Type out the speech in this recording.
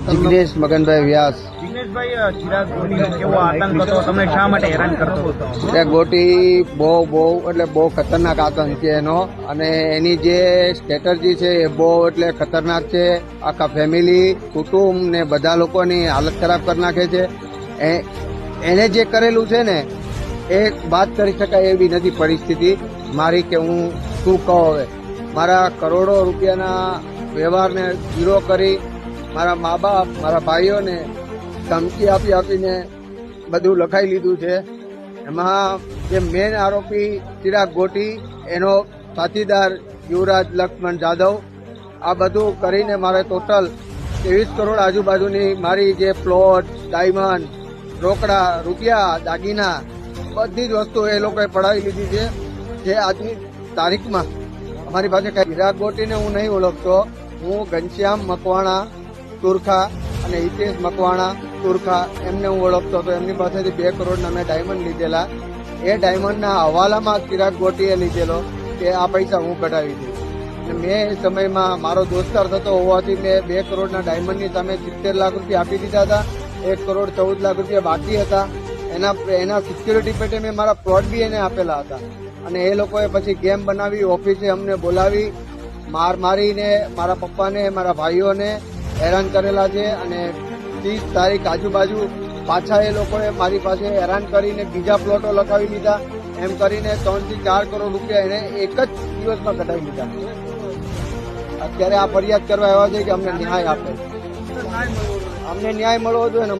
જિગ્નેશ મગનભાઈ વ્યાસ. જિગ્નેશભાઈ, ચિરાગ ગોટીનો કેવો આતંક હતો? તમને શા માટે હેરાન કરતો હતો? એ ગોટી બહુ ખતરનાક આતંક છે એનો, અને એની જે સ્ટ્રેટર્જી છે એ બહુ ખતરનાક છે. આખા ફેમિલી, કુટુંબ ને બધા લોકોની હાલત ખરાબ કરી નાખે છે. એને જે કરેલું છે ને એ વાત કરી શકાય એવી નથી પરિસ્થિતિ મારી, કે હું શું કહું હવે. મારા કરોડો રૂપિયાના વ્યવહારને ઝીરો કરી, મારા મા બાપ, મારા ભાઈઓને ધમકી આપીને બધું લખાઈ લીધું છે. એમાં જે મેન આરોપી ચિરાગ ગોટી, એનો સાથીદાર યુવરાજ લક્ષ્મણ જાદવ, આ બધું કરીને મારે ટોટલ 23 કરોડ આજુબાજુની મારી જે પ્લોટ, ડાયમંડ, રોકડા, રૂપિયા, દાગીના, બધી જ વસ્તુ એ લોકોએ પડાવી લીધી છે. જે આજની તારીખમાં અમારી પાસે ચિરાગ ગોટીને હું નહીં ઓળખતો. હું ઘનશ્યામ મકવાણા તુરખા અને હિતેશ મકવાણા તુરખા એમને હું ઓળખતો હતો. એમની પાસેથી 2 કરોડના મેં ડાયમંડ લીધેલા. એ ડાયમંડના હવાલામાં ચિરાગ ગોટીએ લીધેલો કે આ પૈસા હું કઢાવી દઈશ. મેં એ સમયમાં મારો દોસ્તાર થતો હોવાથી મેં 2 કરોડના ડાયમંડની સામે 70 લાખ રૂપિયા આપી દીધા હતા. 1 કરોડ 14 લાખ રૂપિયા બાકી હતા. એના સિક્યુરિટી પેટે મેં મારા પ્લોટ બી એને આપેલા હતા. અને એ લોકોએ પછી ગેમ બનાવી, ઓફિસે અમને બોલાવી, મારીને મારા પપ્પાને, મારા ભાઈઓને હેરાન કરેલા છે. અને 30 તારીખ આજુબાજુ પાછા એ લોકોએ મારી પાસે હેરાન કરીને બીજા પ્લોટો લખાવી લીધા. એમ કરીને 3 થી 4 કરોડ રૂપિયા એને એક જ દિવસમાં કઢાવી લીધા. અત્યારે આ ફરિયાદ કરવા આવ્યા છે કે અમને ન્યાય આપે, અમને ન્યાય મળવો જોઈએ ને.